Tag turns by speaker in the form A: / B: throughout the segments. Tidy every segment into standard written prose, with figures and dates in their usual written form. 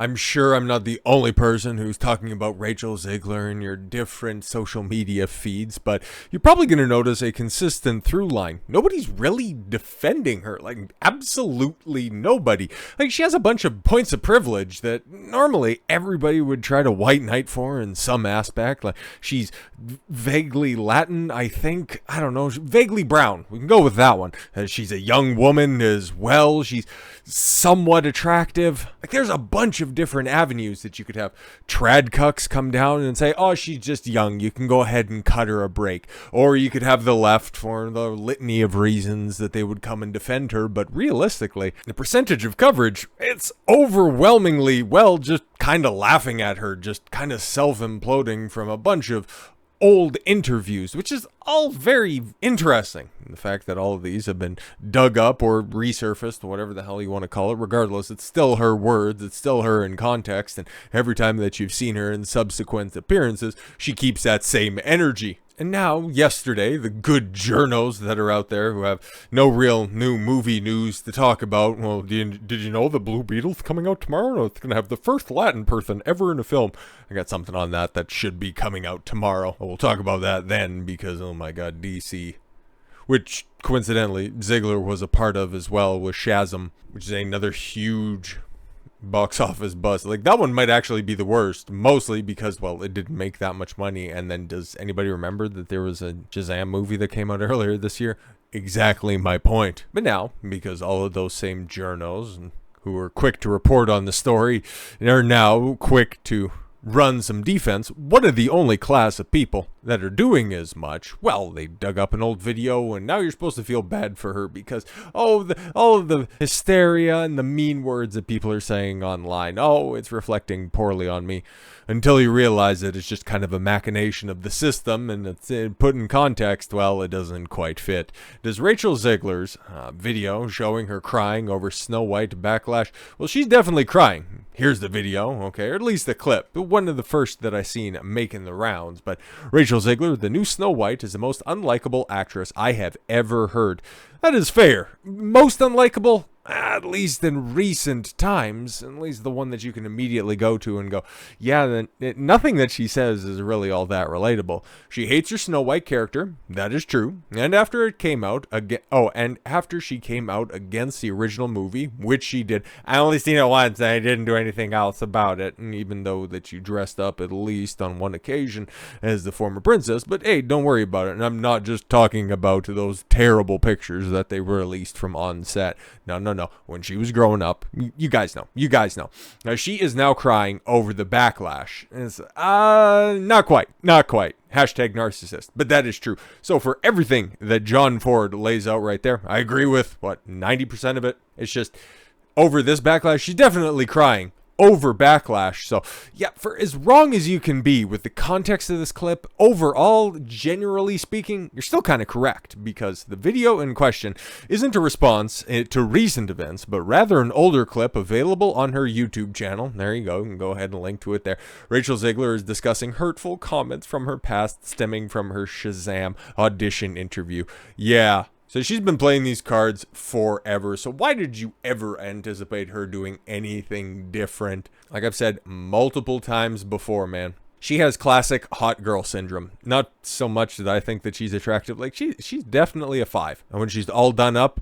A: I'm sure I'm not the only person who's talking about Rachel Ziegler in your different social media feeds, but you're probably going to notice a consistent through line. Nobody's really defending her. Like, absolutely nobody. Like, she has a bunch of points of privilege that normally everybody would try to white knight for in some aspect. Like, she's vaguely Latin, I think. I don't know. Vaguely brown. We can go with that one. She's a young woman as well. She's somewhat attractive. Like, there's a bunch of different avenues that you could have. Trad cucks come down and say, oh, she's just young, you can go ahead and cut her a break. Or you could have the left for the litany of reasons that they would come and defend her. But realistically, the percentage of coverage, it's overwhelmingly, well, just kind of laughing at her, just kind of self-imploding from a bunch of old interviews, which is all very interesting. The fact that all of these have been dug up or resurfaced, whatever the hell you want to call it, regardless, it's still her words, it's still her in context, and every time that you've seen her in subsequent appearances, she keeps that same energy. And now, yesterday, the good journos that are out there who have no real new movie news to talk about, well, did you know the Blue Beetle's coming out tomorrow? No, it's going to have the first Latin person ever in a film. I got something on that should be coming out tomorrow. We'll talk about that then because, oh my god, DC. Which, coincidentally, Zegler was a part of as well with Shazam, which is another huge box office bust. Like, that one might actually be the worst, mostly because, well, it didn't make that much money. And then, does anybody remember that there was a Shazam movie that came out earlier this year? Exactly my point. But now, because all of those same journos who were quick to report on the story are now quick to run some defense, one of the only class of people that are doing as much, well, they dug up an old video and now you're supposed to feel bad for her because, all of the hysteria and the mean words that people are saying online, oh, it's reflecting poorly on me, until you realize that it's just kind of a machination of the system and it's put in context, well, it doesn't quite fit. Does Rachel Ziegler's video showing her crying over Snow White backlash? Well, she's definitely crying. Here's the video, okay, or at least the clip. One of the first that I seen making the rounds. But Rachel Ziegler, the new Snow White, is the most unlikable actress I have ever heard. That is fair. Most unlikable? At least in recent times, at least the one that you can immediately go to and go, yeah, nothing that she says is really all that relatable. She hates her Snow White character, that is true, and after it came out again, and after she came out against the original movie, which she did, I only seen it once and I didn't do anything else about it, and even though that you dressed up at least on one occasion as the former princess, but hey, don't worry about it, and I'm not just talking about those terrible pictures that they released from on set. No. When she was growing up, you guys know. Now, she is now crying over the backlash. And it's, not quite. Hashtag narcissist. But that is true. So for everything that John Ford lays out right there, I agree with, 90% of it? It's just, over this backlash, she's definitely crying over backlash. So yeah, for as wrong as you can be with the context of this clip, overall, generally speaking, you're still kind of correct, because the video in question isn't a response to recent events, but rather an older clip available on her YouTube channel. There you go. You can go ahead and link to it there. Rachel Ziegler is discussing hurtful comments from her past stemming from her Shazam audition interview. Yeah. So she's been playing these cards forever. So why did you ever anticipate her doing anything different? Like I've said multiple times before, man. She has classic hot girl syndrome. Not so much that I think that she's attractive. Like, she's definitely a 5. And when she's all done up,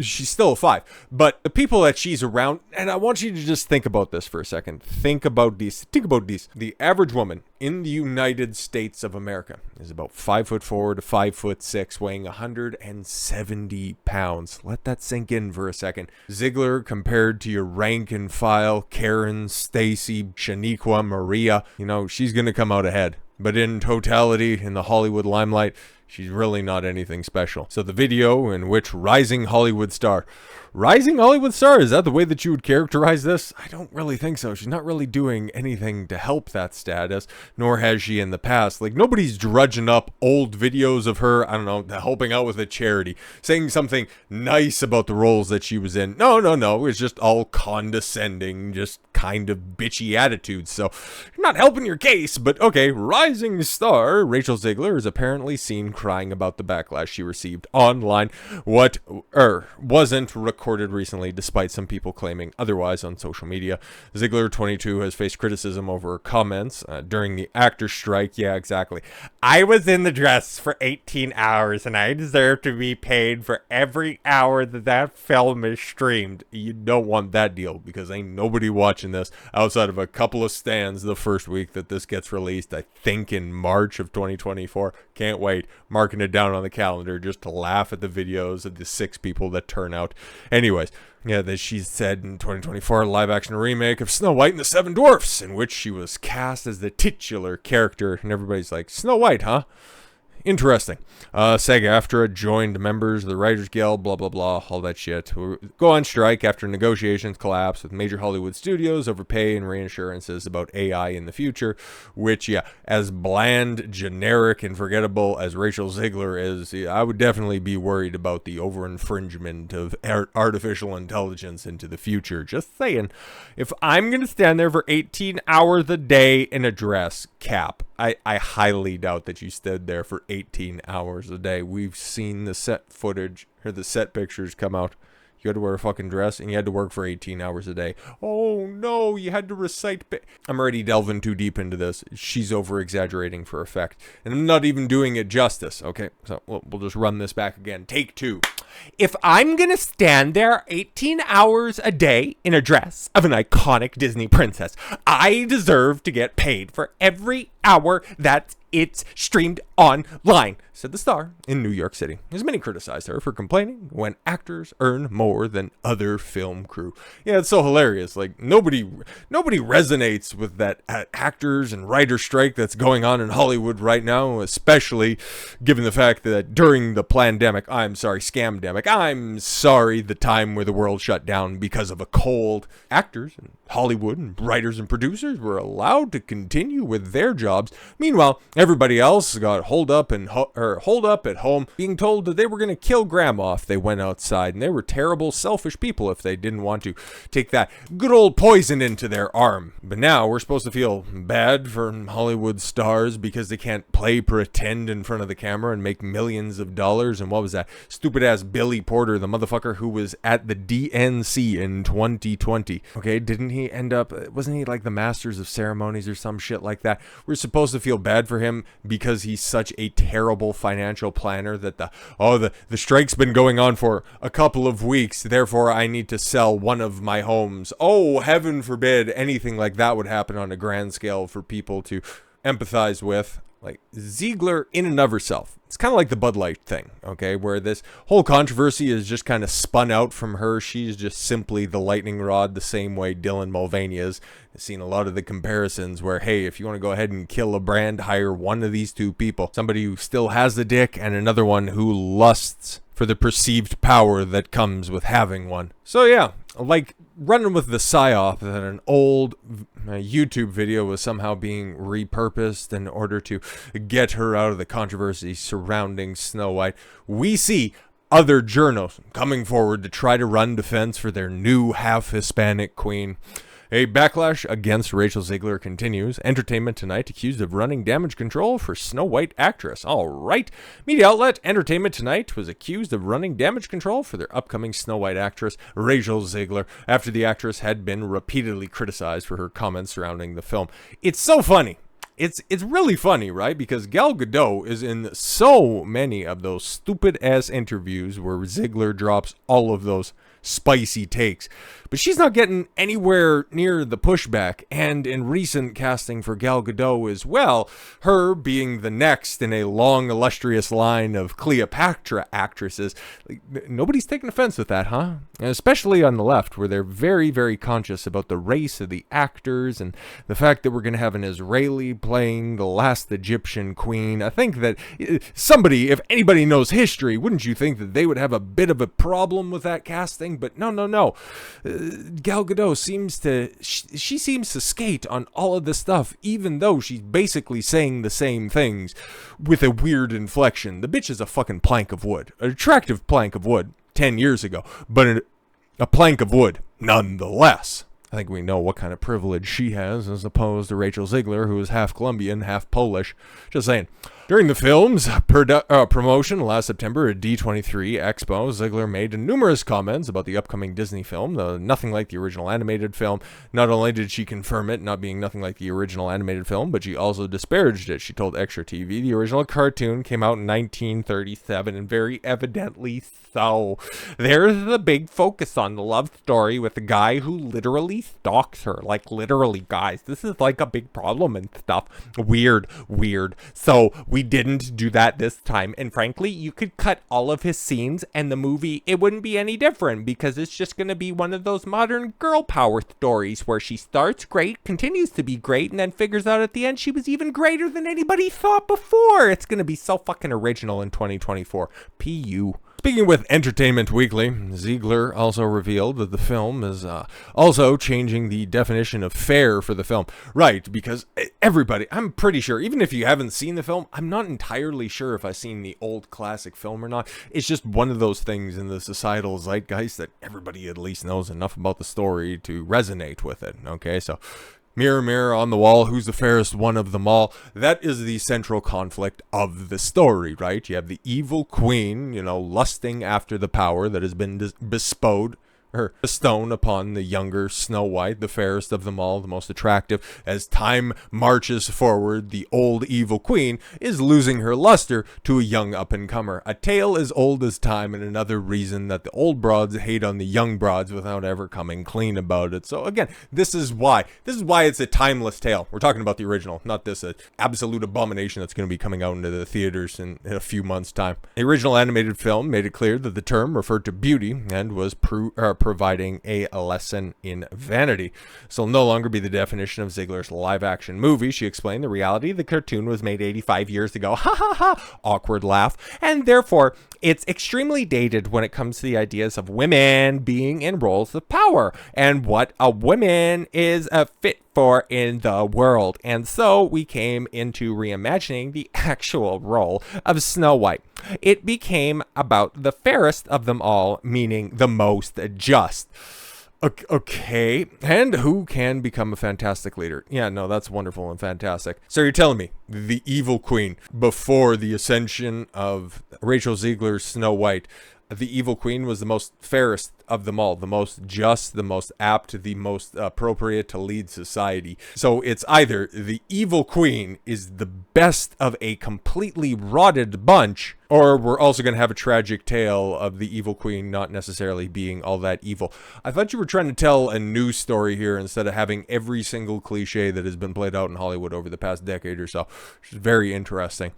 A: she's still a 5. But the people that she's around, and I want you to just think about this for a second. Think about these. The average woman in the United States of America is about 5'4" to 5'6", weighing 170 pounds. Let that sink in for a second. Ziegler, compared to your rank and file Karen, Stacy, Shaniqua, Maria, she's gonna come out ahead. But in totality, in the Hollywood limelight, she's really not anything special. So the video in which rising Hollywood star, is that the way that you would characterize this? I don't really think so. She's not really doing anything to help that status, nor has she in the past. Like, nobody's drudging up old videos of her, I don't know, helping out with a charity, saying something nice about the roles that she was in. No. It's just all condescending, just kind of bitchy attitudes. So, not helping your case, but okay, rising star Rachel Ziegler is apparently seen crying about the backlash she received online. Wasn't recorded recently, despite some people claiming otherwise on social media. Ziegler, 22, has faced criticism over her comments during the actor strike. Yeah, exactly. I was in the dress for 18 hours, and I deserve to be paid for every hour that film is streamed. You don't want that deal, because ain't nobody watching this outside of a couple of stands the first week that this gets released, I think in March of 2024. Can't wait. Marking it down on the calendar just to laugh at the videos of the 6 people that turn out. Anyways, yeah, that she said in 2024, a live-action remake of Snow White and the Seven Dwarfs, in which she was cast as the titular character, and everybody's like, Snow White, huh? Interesting. SAG-AFTRA joined members of the Writers Guild, blah, blah, blah, all that shit. We'll go on strike after negotiations collapse with major Hollywood studios over pay and reassurances about AI in the future, which, yeah, as bland, generic, and forgettable as Rachel Ziegler is, I would definitely be worried about the over-infringement of artificial intelligence into the future. Just saying. If I'm going to stand there for 18 hours a day in a dress, cap. I highly doubt that you stood there for 18 hours a day. We've seen the set footage, or the set pictures come out. You had to wear a fucking dress, and you had to work for 18 hours a day. Oh, no, you had to recite... I'm already delving too deep into this. She's over-exaggerating for effect. And I'm not even doing it justice, okay? So we'll just run this back again. Take 2. If I'm gonna stand there 18 hours a day in a dress of an iconic Disney princess, I deserve to get paid for every hour that it's streamed online, said the star in New York City, as many criticized her for complaining when actors earn more than other film crew. Yeah, it's so hilarious. Like, nobody resonates with that actors and writer strike that's going on in Hollywood right now, especially given the fact that during the scamdemic, I'm sorry, the time where the world shut down because of a cold, actors and Hollywood and writers and producers were allowed to continue with their jobs. Meanwhile, everybody else got holed up at home, being told that they were going to kill grandma if they went outside, and they were terrible, selfish people if they didn't want to take that good old poison into their arm. But now we're supposed to feel bad for Hollywood stars because they can't play pretend in front of the camera and make millions of dollars. And what was that stupid ass Billy Porter, the motherfucker who was at the DNC in 2020? Okay, didn't he end up, wasn't he like the Masters of Ceremonies or some shit like that? We're supposed to feel bad for him because he's such a terrible financial planner that the strike's been going on for a couple of weeks, therefore I need to sell one of my homes. Oh, heaven forbid anything like that would happen on a grand scale for people to empathize with. Like, Ziegler in and of herself, it's kind of like the Bud Light thing, okay, where this whole controversy is just kind of spun out from her. She's just simply the lightning rod, the same way Dylan Mulvaney is. I've seen a lot of the comparisons where, hey, if you want to go ahead and kill a brand, hire one of these 2 people. Somebody who still has the dick and another one who lusts for the perceived power that comes with having one. So yeah, like running with the psyop that an old YouTube video was somehow being repurposed in order to get her out of the controversy surrounding Snow White, we see other journals coming forward to try to run defense for their new half-Hispanic queen. A backlash against Rachel Ziegler continues. Entertainment Tonight accused of running damage control for Snow White actress. All right. Media outlet Entertainment Tonight was accused of running damage control for their upcoming Snow White actress, Rachel Ziegler, after the actress had been repeatedly criticized for her comments surrounding the film. It's so funny. It's really funny, right? Because Gal Gadot is in so many of those stupid-ass interviews where Ziegler drops all of those spicy takes. But she's not getting anywhere near the pushback, and in recent casting for Gal Gadot as well, her being the next in a long, illustrious line of Cleopatra actresses, like, nobody's taking offense with that, huh? And especially on the left, where they're very, very conscious about the race of the actors and the fact that we're going to have an Israeli playing the last Egyptian queen. I think that somebody, if anybody knows history, wouldn't you think that they would have a bit of a problem with that casting? But no. Gal Gadot seems to skate on all of this stuff, even though she's basically saying the same things with a weird inflection. The bitch is a fucking plank of wood, an attractive plank of wood 10 years ago, but a plank of wood nonetheless. I think we know what kind of privilege she has as opposed to Rachel Ziegler, who is half Colombian, half Polish. Just saying. During the film's promotion last September at D23 Expo, Ziegler made numerous comments about the upcoming Disney film, nothing like the original animated film. Not only did she confirm it not being nothing like the original animated film, but she also disparaged it. She told Extra TV the original cartoon came out in 1937, and very evidently so. There's the big focus on the love story with the guy who literally stalks her. Like, literally, guys. This is like a big problem and stuff. Weird. So, we didn't do that this time. And frankly, you could cut all of his scenes and the movie, it wouldn't be any different, because it's just going to be one of those modern girl power stories where she starts great, continues to be great, and then figures out at the end she was even greater than anybody thought before. It's going to be so fucking original in 2024. P.U. Speaking with Entertainment Weekly, Ziegler also revealed that the film is also changing the definition of fair for the film. Right, because everybody, I'm pretty sure, even if you haven't seen the film, I'm not entirely sure if I've seen the old classic film or not. It's just one of those things in the societal zeitgeist that everybody at least knows enough about the story to resonate with it. Okay, so mirror, mirror on the wall, who's the fairest one of them all? That is the central conflict of the story, right? You have the evil queen, lusting after the power that has been bestowed upon the younger Snow White, the fairest of them all, the most attractive. As time marches forward, the old evil queen is losing her luster to a young up-and-comer. A tale as old as time, and another reason that the old broads hate on the young broads without ever coming clean about it. So again, this is why it's a timeless tale. We're talking about the original, not this absolute abomination that's going to be coming out into the theaters in a few months' time. The original animated film made it clear that the term referred to beauty and was providing a lesson in vanity. This will no longer be the definition of Ziegler's live-action movie. She explained the reality: the cartoon was made 85 years ago. Ha ha ha! Awkward laugh. And therefore, it's extremely dated when it comes to the ideas of women being in roles of power and what a woman is fit for in the world. And so we came into reimagining the actual role of Snow White. It became about the fairest of them all, meaning the most just. Okay, and who can become a fantastic leader? Yeah, no, that's wonderful and fantastic. So you're telling me the evil queen, before the ascension of Rachel Ziegler's Snow White, the evil queen was the most fairest of them all, the most just, the most apt, the most appropriate to lead society. So it's either the evil queen is the best of a completely rotted bunch, or we're also going to have a tragic tale of the evil queen not necessarily being all that evil. I thought you were trying to tell a new story here instead of having every single cliche that has been played out in Hollywood over the past decade or so, which is very interesting.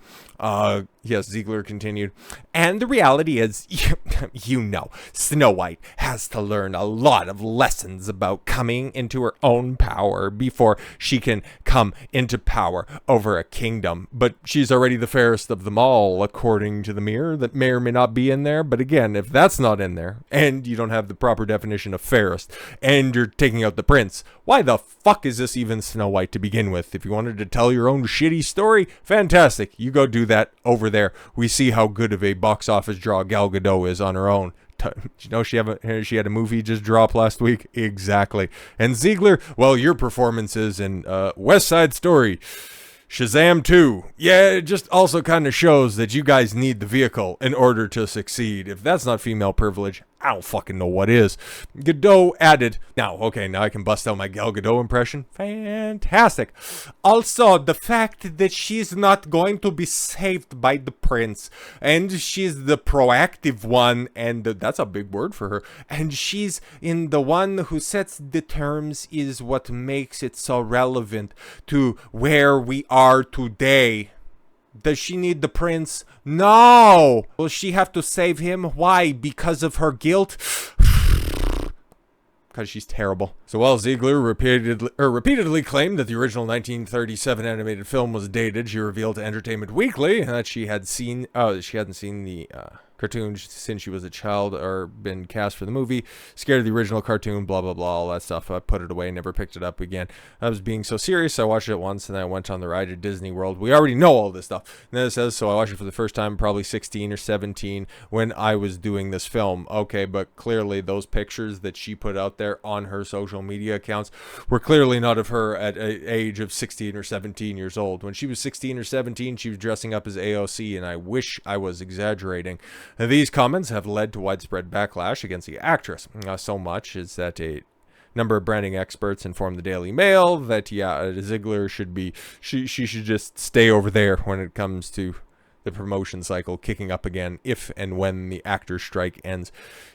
A: Yes, Ziegler continued. And the reality is, Snow White has to learn a lot of lessons about coming into her own power before she can come into power over a kingdom. But she's already the fairest of them all, according to the mirror that may or may not be in there. But again, if that's not in there, and you don't have the proper definition of fairest, and you're taking out the prince, why the fuck is this even Snow White to begin with? If you wanted to tell your own shitty story, fantastic. You go do that over there. We see how good of a box office draw Gal Gadot is on her own. She had a movie just drop last week? Exactly. And Ziegler, well, your performances in West Side Story, Shazam 2. Yeah, it just also kind of shows that you guys need the vehicle in order to succeed. If that's not female privilege, I don't fucking know what is. Gadot added, now I can bust out my Gal Gadot impression. Fantastic. Also, the fact that she's not going to be saved by the prince, and she's the proactive one, and that's a big word for her, and she's in the one who sets the terms, is what makes it so relevant to where we are today. Does she need the prince? No! Will she have to save him? Why? Because of her guilt? Because she's terrible. So while Ziegler repeatedly claimed that the original 1937 animated film was dated, she revealed to Entertainment Weekly that she hadn't seen the cartoons since she was a child or been cast for the movie. Scared of the original cartoon, blah, blah, blah, all that stuff. I put it away, never picked it up again. I was being so serious, I watched it once, and then I went on the ride at Disney World. We already know all this stuff. And then it says, so I watched it for the first time, probably 16 or 17, when I was doing this film. Okay, but clearly those pictures that she put out there on her social media accounts were clearly not of her at an age of 16 or 17 years old. When she was 16 or 17, she was dressing up as AOC, and I wish I was exaggerating. These comments have led to widespread backlash against the actress. So much is that a number of branding experts informed the Daily Mail that, Ziegler should be, she should just stay over there when it comes to the promotion cycle kicking up again if and when the actor's strike ends.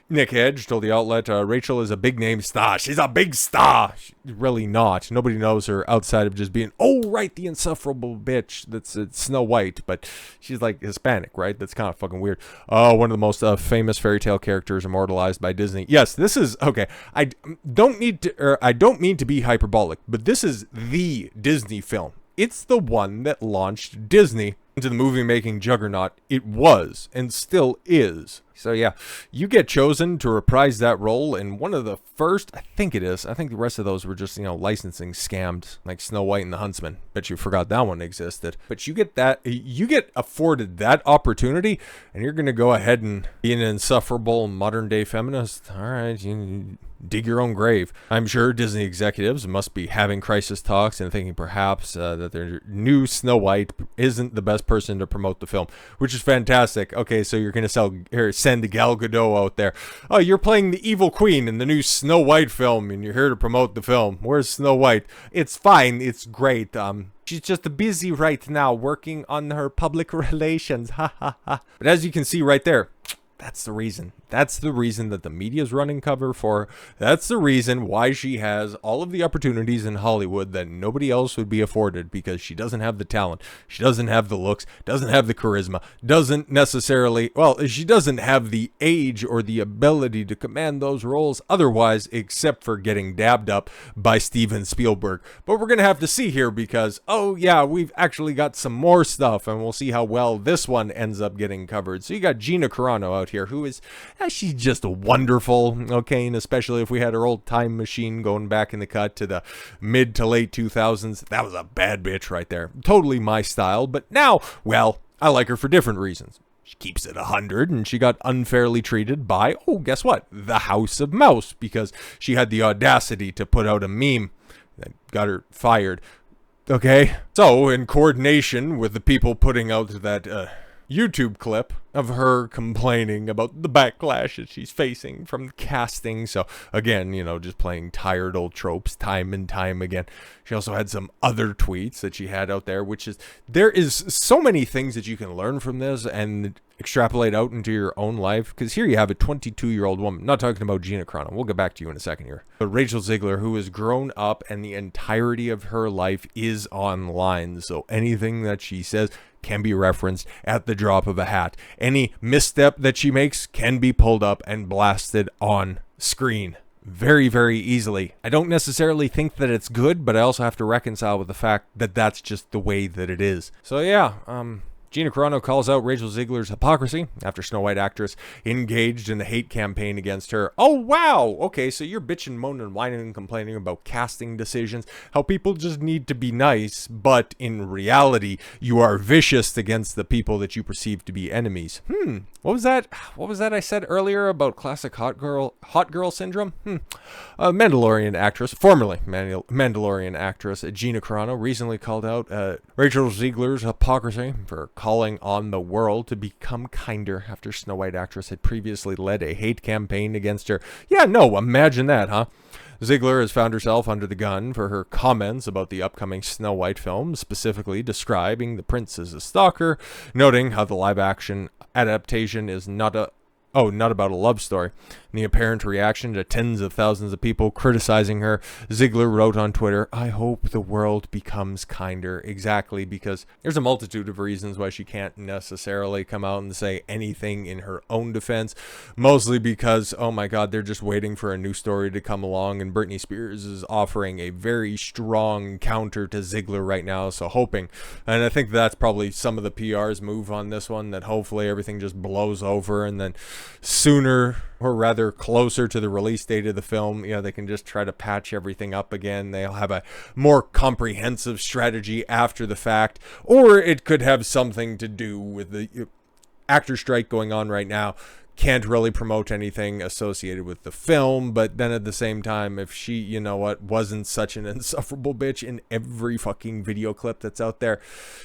A: Nick Edge told the outlet, Rachel is a big name star. She's a big star. She's really not. Nobody knows her outside of just being, oh, right, the insufferable bitch that's Snow White. But she's like Hispanic, right? That's kind of fucking weird. One of the most famous fairy tale characters immortalized by Disney. Yes, this is, okay, I don't mean to be hyperbolic, but this is the Disney film. It's the one that launched Disney into the movie-making juggernaut it was and still is. So yeah, you get chosen to reprise that role in one of the first, I think the rest of those were just, licensing scams, like Snow White and the Huntsman. Bet you forgot that one existed. But you get afforded that opportunity, and you're going to go ahead and be an insufferable modern-day feminist. All right, you dig your own grave. I'm sure Disney executives must be having crisis talks and thinking perhaps that their new Snow White isn't the best person to promote the film, which is fantastic. Okay, so you're going to send Gal Gadot out there. Oh, you're playing the evil queen in the new Snow White film, and you're here to promote the film. Where's Snow White? It's fine. It's great. She's just busy right now working on her public relations. Ha ha ha. But as you can see right there, that's the reason. That's the reason that the media's running cover for her. That's the reason why she has all of the opportunities in Hollywood that nobody else would be afforded, because she doesn't have the talent. She doesn't have the looks, doesn't have the charisma, she doesn't have the age or the ability to command those roles otherwise, except for getting dabbed up by Steven Spielberg. But we're going to have to see here because, we've actually got some more stuff, and we'll see how well this one ends up getting covered. So you got Gina Carano out here, who is... she's just wonderful, okay, and especially if we had her old time machine going back in the cut to the mid to late 2000s. That was a bad bitch right there. Totally my style, but now, I like her for different reasons. She keeps it 100, and she got unfairly treated by, guess what? The House of Mouse, because she had the audacity to put out a meme that got her fired. Okay? So, in coordination with the people putting out that, YouTube clip of her complaining about the backlash that she's facing from the casting. So again, just playing tired old tropes time and time again. She also had some other tweets that she had out there, which is, there is so many things that you can learn from this and extrapolate out into your own life. Because here you have a 22-year-old woman, not talking about Gina Carano, we'll get back to you in a second here, but Rachel Ziegler, who has grown up and the entirety of her life is online. So anything that she says can be referenced at the drop of a hat. Any misstep that she makes can be pulled up and blasted on screen very, very easily. I don't necessarily think that it's good, but I also have to reconcile with the fact that that's just the way that it is. So Gina Carano calls out Rachel Ziegler's hypocrisy after Snow White actress engaged in the hate campaign against her. Oh, wow. Okay, so you're bitching, moaning, whining, and complaining about casting decisions, how people just need to be nice, but in reality, you are vicious against the people that you perceive to be enemies. What was that? What was that I said earlier about classic hot girl syndrome? Mandalorian actress, formerly Mandalorian actress Gina Carano, recently called out Rachel Ziegler's hypocrisy for calling on the world to become kinder after Snow White actress had previously led a hate campaign against her. Yeah, no, imagine that, huh? Ziegler has found herself under the gun for her comments about the upcoming Snow White film, specifically describing the prince as a stalker, noting how the live-action adaptation is not not about a love story. In the apparent reaction to tens of thousands of people criticizing her, Ziegler wrote on Twitter, "I hope the world becomes kinder." Exactly, because there's a multitude of reasons why she can't necessarily come out and say anything in her own defense. Mostly because, oh my God, they're just waiting for a new story to come along, and Britney Spears is offering a very strong counter to Ziegler right now, so hoping. And I think that's probably some of the PR's move on this one, that hopefully everything just blows over, and then sooner, or rather closer to the release date of the film, they can just try to patch everything up again. They'll have a more comprehensive strategy after the fact, or it could have something to do with the actor strike going on right now. Can't really promote anything associated with the film, but then at the same time, if she, wasn't such an insufferable bitch in every fucking video clip that's out there,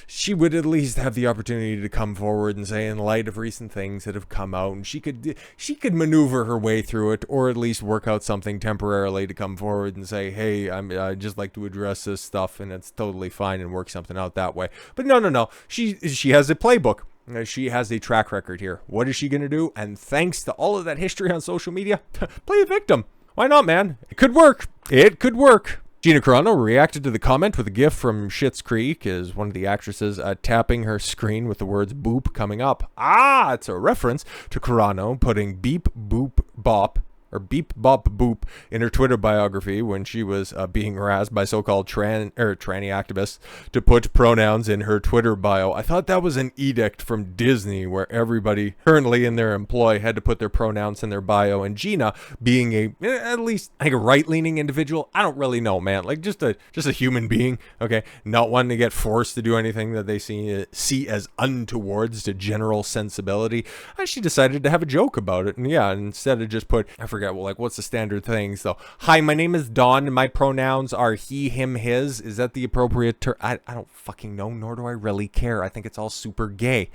A: she would at least have the opportunity to come forward and say, in light of recent things that have come out, and she could maneuver her way through it, or at least work out something temporarily to come forward and say, hey, I'd just like to address this stuff, and it's totally fine, and work something out that way. But no, she has a playbook. She has a track record here. What is she going to do? And thanks to all of that history on social media, play a victim. Why not, man? It could work. It could work. Gina Carano reacted to the comment with a gif from Schitt's Creek as one of the actresses tapping her screen with the words boop coming up. It's a reference to Carano putting beep, boop, bop, or beep, bop, boop in her Twitter biography when she was being harassed by so-called tranny activists to put pronouns in her Twitter bio. I thought that was an edict from Disney where everybody currently in their employ had to put their pronouns in their bio. And Gina, being at least a right-leaning individual, I don't really know, man. Like just a human being, okay, not wanting to get forced to do anything that they see as untowards to general sensibility. She decided to have a joke about it, and instead of just put, I forget, what's the standard thing? So, hi, my name is Don, and my pronouns are he, him, his. Is that the appropriate term? I don't fucking know, nor do I really care. I think it's all super gay.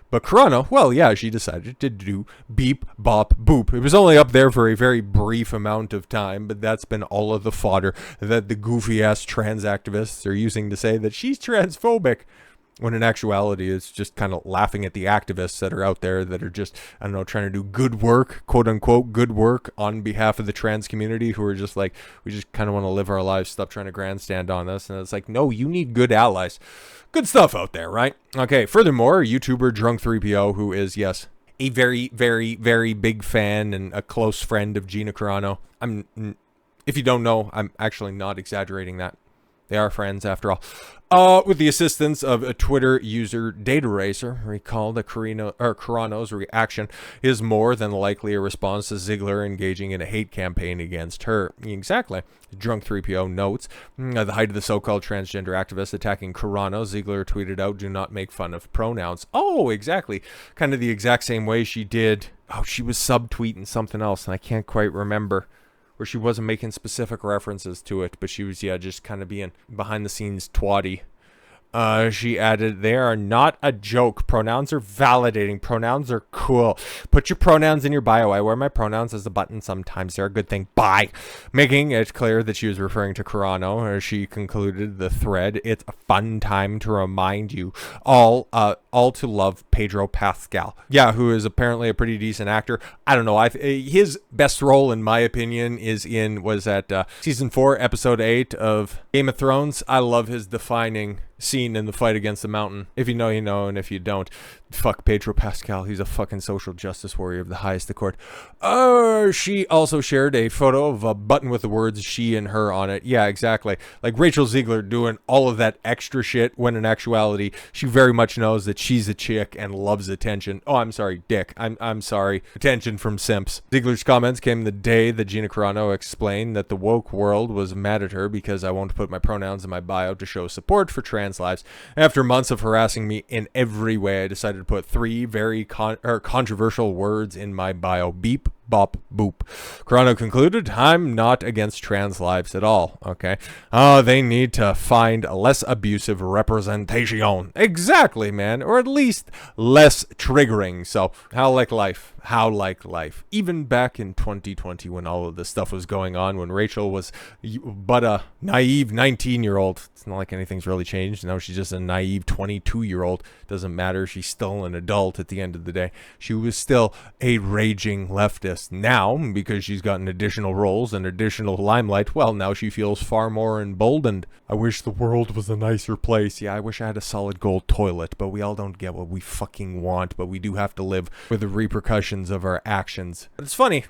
A: But Carano, she decided to do beep, bop, boop. It was only up there for a very brief amount of time, but that's been all of the fodder that the goofy-ass trans activists are using to say that she's transphobic, when in actuality it's just kind of laughing at the activists that are out there that are just, trying to do good work, quote unquote, good work on behalf of the trans community, who are just like, we just kind of want to live our lives, stop trying to grandstand on us. And it's like, no, you need good allies. Good stuff out there, right? Okay, furthermore, YouTuber Drunk3PO, who is, yes, a very, very, very big fan and a close friend of Gina Carano. If you don't know, I'm actually not exaggerating that. They are friends, after all. With the assistance of a Twitter user Data Racer, recall that Carano's reaction is more than likely a response to Ziegler engaging in a hate campaign against her. Exactly. Drunk3PO notes, at the height of the so-called transgender activists attacking Carano, Ziegler tweeted out, "Do not make fun of pronouns." Oh, exactly. Kind of the exact same way she did. Oh, she was subtweeting something else, and I can't quite remember. Where she wasn't making specific references to it, but she was, just kind of being behind-the-scenes twatty. She added, "They are not a joke. Pronouns are validating. Pronouns are cool. Put your pronouns in your bio. I wear my pronouns as a button sometimes. They're a good thing. Bye." Making it clear that she was referring to Carano, as she concluded the thread, "It's a fun time to remind you all to love Pedro Pascal." Yeah, who is apparently a pretty decent actor. I don't know. His best role, in my opinion, was at season 4, episode 8 of Game of Thrones. I love his defining scene in the fight against the mountain. If you know, you know, and if you don't, fuck Pedro Pascal. He's a fucking social justice warrior of the highest accord. She also shared a photo of a button with the words she and her on it. Yeah, exactly. Like Rachel Ziegler doing all of that extra shit, when in actuality, she very much knows that she's a chick and loves attention. Oh, I'm sorry, dick. I'm sorry. Attention from simps. Ziegler's comments came the day that Gina Carano explained that the woke world was mad at her because I won't put my pronouns in my bio to show support for trans lives. After months of harassing me in every way, I decided to put 3 very controversial words in my bio: beep, bop, boop. Carano concluded, I'm not against trans lives at all, okay? They need to find a less abusive representation. Exactly, man. Or at least less triggering. So, how like life? How like life? Even back in 2020 when all of this stuff was going on, when Rachel was but a naive 19-year-old. It's not like anything's really changed. Now she's just a naive 22-year-old. Doesn't matter. She's still an adult at the end of the day. She was still a raging leftist. Now, because she's gotten additional roles and additional limelight, well, now she feels far more emboldened. I wish the world was a nicer place. Yeah, I wish I had a solid gold toilet, but we all don't get what we fucking want, but we do have to live with the repercussions of our actions. But it's funny.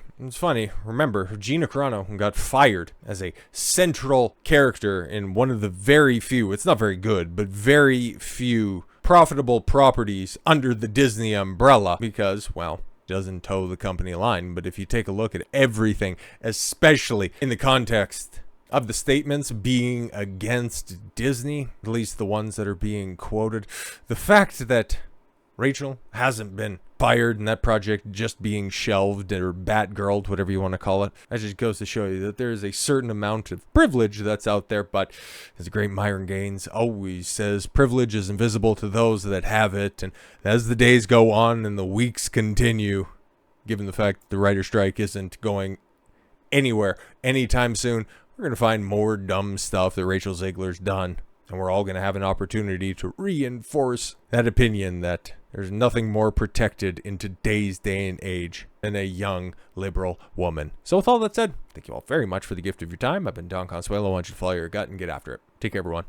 A: Remember, Gina Carano got fired as a central character in one of the very few, it's not very good, but very few profitable properties under the Disney umbrella because, well, doesn't toe the company line. But if you take a look at everything, especially in the context of the statements being against Disney, at least the ones that are being quoted, the fact that Rachel hasn't been fired and that project just being shelved or Batgirled, whatever you want to call it, that just goes to show you that there is a certain amount of privilege that's out there. But as the great Myron Gaines always says, privilege is invisible to those that have it. And as the days go on and the weeks continue, given the fact that the writer's strike isn't going anywhere anytime soon, we're going to find more dumb stuff that Rachel Ziegler's done. And we're all going to have an opportunity to reinforce that opinion that there's nothing more protected in today's day and age than a young liberal woman. So with all that said, thank you all very much for the gift of your time. I've been Don Consuelo. I want you to follow your gut and get after it. Take care, everyone.